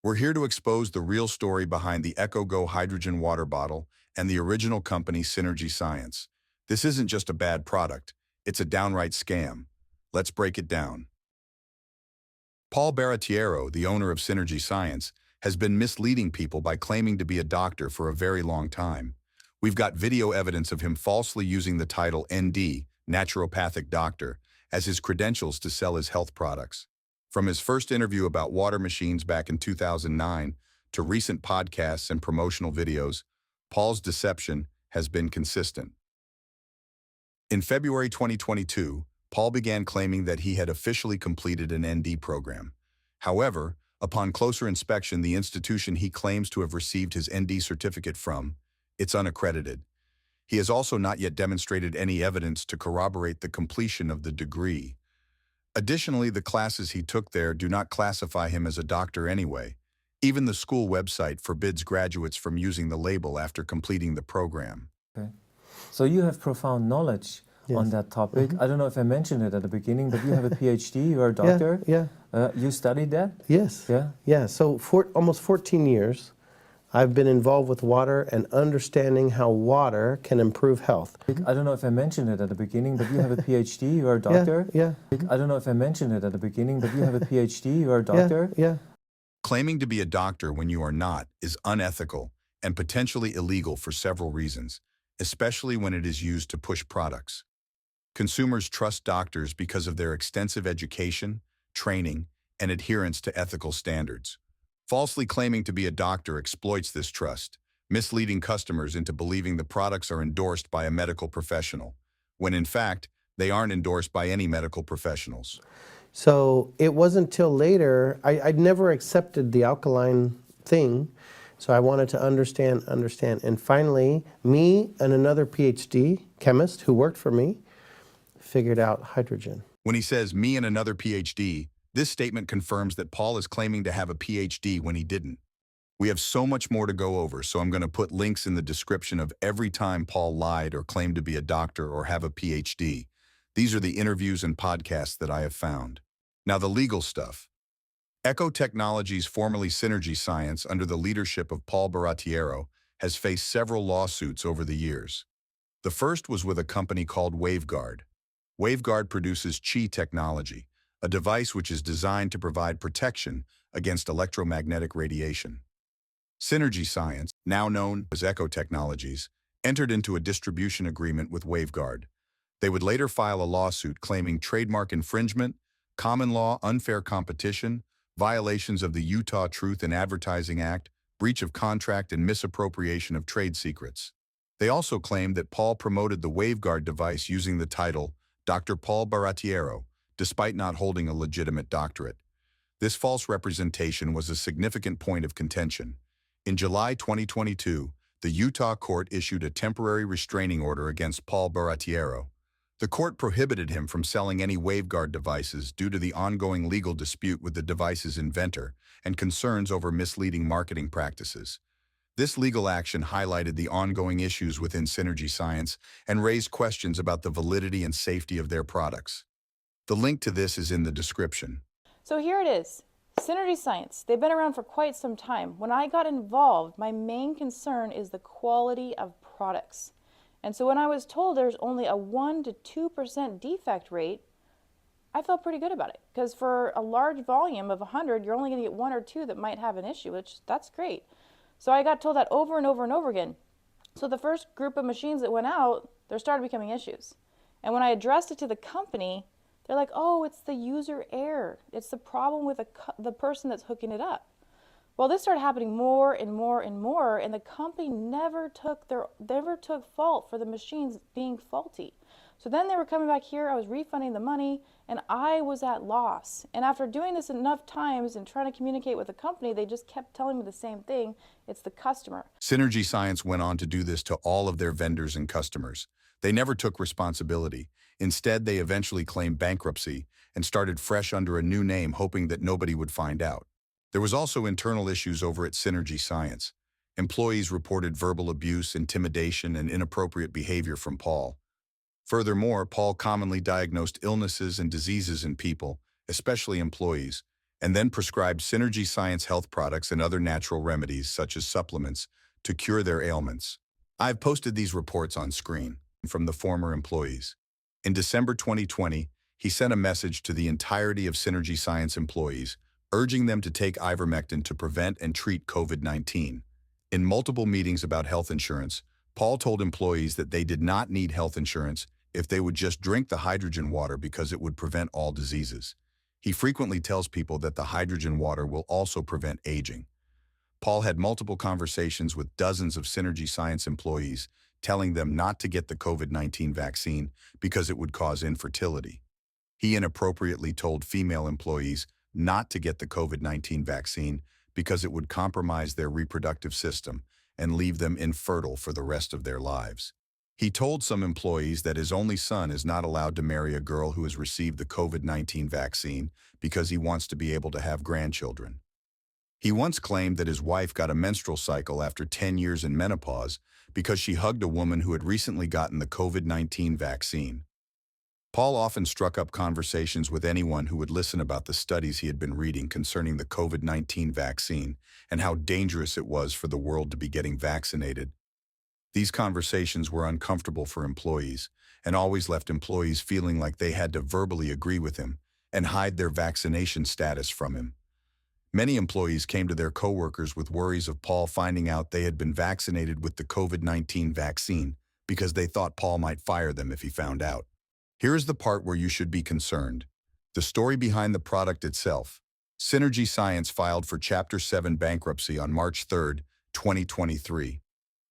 We're here to expose the real story behind the EcoGo hydrogen water bottle and the original company Synergy Science. This isn't just a bad product, it's a downright scam. Let's break it down. Paul Barattiero, the owner of Synergy Science, has been misleading people by claiming to be a doctor for a very long time. We've got video evidence of him falsely using the title ND, naturopathic doctor, as his credentials to sell his health products. From his first interview about water machines back in 2009 to recent podcasts and promotional videos, Paul's deception has been consistent. In February 2022, Paul began claiming that he had officially completed an ND program. However, upon closer inspection, the institution he claims to have received his ND certificate from, it's unaccredited. He has also not yet demonstrated any evidence to corroborate the completion of the degree. Additionally, the classes he took there do not classify him as a doctor anyway. Even the school website forbids graduates from using the label after completing the program. Okay. So you have profound knowledge on that topic. I don't know if I mentioned it at the beginning, but you have a PhD, you're a doctor. Yeah. You studied that? Yes. Yeah? Yeah, so for almost 14 years, I've been involved with water and understanding how water can improve health. I don't know if I mentioned it at the beginning, but you have a PhD, you're a doctor. Yeah. I don't know if I mentioned it at the beginning, but you have a PhD, you're a doctor. Yeah. Claiming to be a doctor when you are not is unethical and potentially illegal for several reasons, especially when it is used to push products. Consumers trust doctors because of their extensive education, training, and adherence to ethical standards. Falsely claiming to be a doctor exploits this trust, misleading customers into believing the products are endorsed by a medical professional, when in fact, they aren't endorsed by any medical professionals. So it wasn't till later, I'd never accepted the alkaline thing, so I wanted to understand. And finally, me and another PhD chemist who worked for me figured out hydrogen. When he says me and another PhD, this statement confirms that Paul is claiming to have a PhD when he didn't. We have so much more to go over, so I'm going to put links in the description of every time Paul lied or claimed to be a doctor or have a PhD. These are the interviews and podcasts that I have found. Now the legal stuff. Eco Technologies, formerly Synergy Science, under the leadership of Paul Barattiero, has faced several lawsuits over the years. The first was with a company called WaveGuard. WaveGuard produces Chi technology, a device which is designed to provide protection against electromagnetic radiation. Synergy Science, now known as Eco Technologies, entered into a distribution agreement with WaveGuard. They would later file a lawsuit claiming trademark infringement, common law unfair competition, violations of the Utah Truth in Advertising Act, breach of contract, and misappropriation of trade secrets. They also claimed that Paul promoted the WaveGuard device using the title Dr. Paul Barattiero, despite not holding a legitimate doctorate. This false representation was a significant point of contention. In July 2022, the Utah court issued a temporary restraining order against Paul Barattiero. The court prohibited him from selling any WaveGuard devices due to the ongoing legal dispute with the device's inventor and concerns over misleading marketing practices. This legal action highlighted the ongoing issues within Synergy Science and raised questions about the validity and safety of their products. The link to this is in the description. So here it is, Synergy Science. They've been around for quite some time. When I got involved, my main concern is the quality of products. And so when I was told there's only a 1 to 2% defect rate, I felt pretty good about it. Because for a large volume of 100, you're only going to get 1 or 2 that might have an issue, which that's great. So I got told that over and over and over again. So the first group of machines that went out, there started becoming issues. And when I addressed it to the company, they're like, oh, it's the user error. It's the problem with the person that's hooking it up. Well, this started happening more and more and more, and the company never took fault for the machines being faulty. So then they were coming back here, I was refunding the money, and I was at loss. And after doing this enough times and trying to communicate with the company, they just kept telling me the same thing. It's the customer. Synergy Science went on to do this to all of their vendors and customers. They never took responsibility. Instead, they eventually claimed bankruptcy and started fresh under a new name, hoping that nobody would find out. There was also internal issues over at Synergy Science. Employees reported verbal abuse, intimidation, and inappropriate behavior from Paul. Furthermore, Paul commonly diagnosed illnesses and diseases in people, especially employees, and then prescribed Synergy Science health products and other natural remedies such as supplements to cure their ailments. I've posted these reports on screen from the former employees. In December 2020, he sent a message to the entirety of Synergy Science employees, urging them to take ivermectin to prevent and treat COVID-19. In multiple meetings about health insurance, Paul told employees that they did not need health insurance if they would just drink the hydrogen water because it would prevent all diseases. He frequently tells people that the hydrogen water will also prevent aging. Paul had multiple conversations with dozens of Synergy Science employees, telling them not to get the COVID-19 vaccine because it would cause infertility. He inappropriately told female employees not to get the COVID-19 vaccine because it would compromise their reproductive system and leave them infertile for the rest of their lives. He told some employees that his only son is not allowed to marry a girl who has received the COVID-19 vaccine because he wants to be able to have grandchildren. He once claimed that his wife got a menstrual cycle after 10 years in menopause because she hugged a woman who had recently gotten the COVID-19 vaccine. Paul often struck up conversations with anyone who would listen about the studies he had been reading concerning the COVID-19 vaccine and how dangerous it was for the world to be getting vaccinated. These conversations were uncomfortable for employees and always left employees feeling like they had to verbally agree with him and hide their vaccination status from him. Many employees came to their coworkers with worries of Paul finding out they had been vaccinated with the COVID-19 vaccine because they thought Paul might fire them if he found out. Here is the part where you should be concerned. The story behind the product itself. Synergy Science filed for Chapter 7 bankruptcy on March 3, 2023.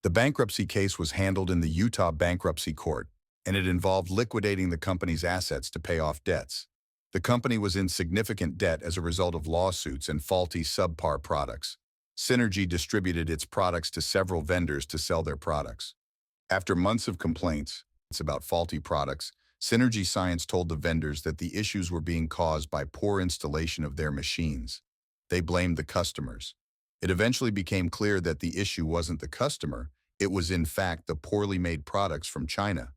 The bankruptcy case was handled in the Utah Bankruptcy Court, and it involved liquidating the company's assets to pay off debts. The company was in significant debt as a result of lawsuits and faulty subpar products. Synergy distributed its products to several vendors to sell their products. After months of complaints about faulty products, Synergy Science told the vendors that the issues were being caused by poor installation of their machines. They blamed the customers. It eventually became clear that the issue wasn't the customer, it was in fact the poorly made products from China.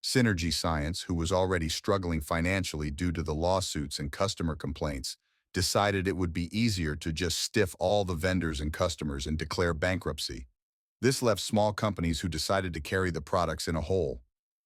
Synergy Science, who was already struggling financially due to the lawsuits and customer complaints, decided it would be easier to just stiff all the vendors and customers and declare bankruptcy. This left small companies who decided to carry the products in a hole.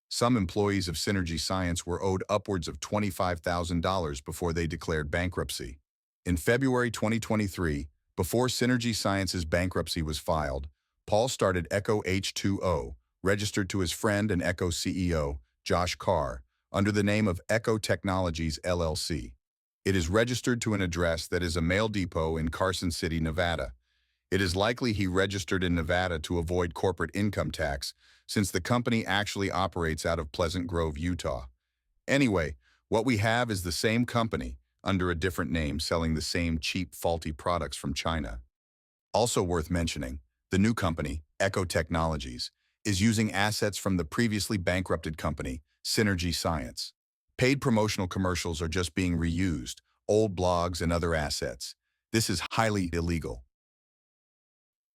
Some employees of Synergy Science were owed upwards of $25,000 before they declared bankruptcy. In February 2023, before Synergy Science's bankruptcy was filed, Paul started Echo H2O, registered to his friend and Echo CEO, Josh Carr, under the name of Echo Technologies LLC. It is registered to an address that is a mail depot in Carson City, Nevada. It is likely he registered in Nevada to avoid corporate income tax, since the company actually operates out of Pleasant Grove, Utah. Anyway, what we have is the same company, under a different name, selling the same cheap, faulty products from China. Also worth mentioning, the new company, Echo Technologies, is using assets from the previously bankrupted company, Synergy Science. Paid promotional commercials are just being reused, old blogs and other assets. This is highly illegal.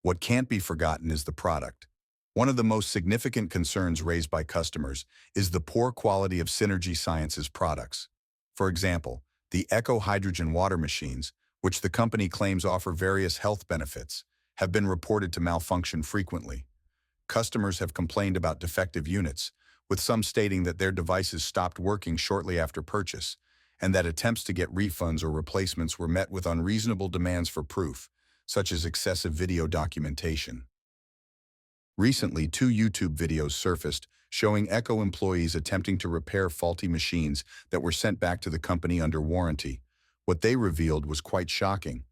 What can't be forgotten is the product. One of the most significant concerns raised by customers is the poor quality of Synergy Science's products. For example, the Echo hydrogen water machines, which the company claims offer various health benefits, have been reported to malfunction frequently. Customers have complained about defective units, with some stating that their devices stopped working shortly after purchase, and that attempts to get refunds or replacements were met with unreasonable demands for proof, such as excessive video documentation. Recently, 2 YouTube videos surfaced showing Echo employees attempting to repair faulty machines that were sent back to the company under warranty. What they revealed was quite shocking.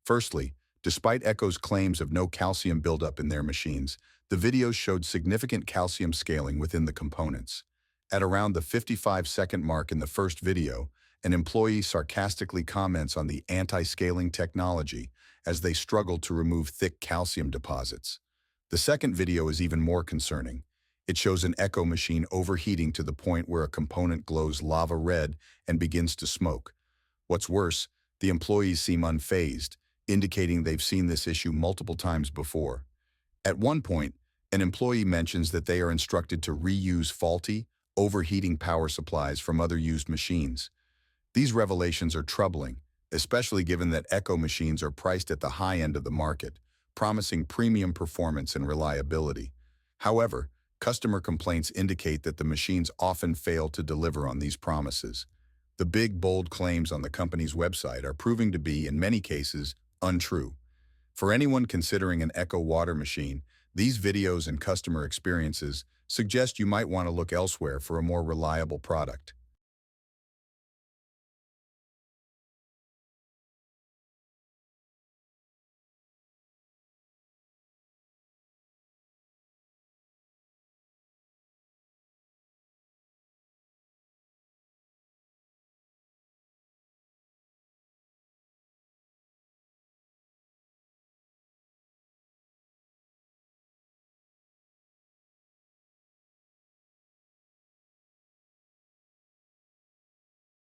Firstly, despite Echo's claims of no calcium buildup in their machines, the videos showed significant calcium scaling within the components. At around the 55-second mark in the first video, an employee sarcastically comments on the anti-scaling technology as they struggle to remove thick calcium deposits. The second video is even more concerning. It shows an Echo machine overheating to the point where a component glows lava red and begins to smoke. What's worse, the employees seem unfazed, indicating they've seen this issue multiple times before. At one point, an employee mentions that they are instructed to reuse faulty, overheating power supplies from other used machines. These revelations are troubling, especially given that Echo machines are priced at the high end of the market, promising premium performance and reliability. However, customer complaints indicate that the machines often fail to deliver on these promises. The big, bold claims on the company's website are proving to be, in many cases, untrue. For anyone considering an Echo water machine, these videos and customer experiences suggest you might want to look elsewhere for a more reliable product.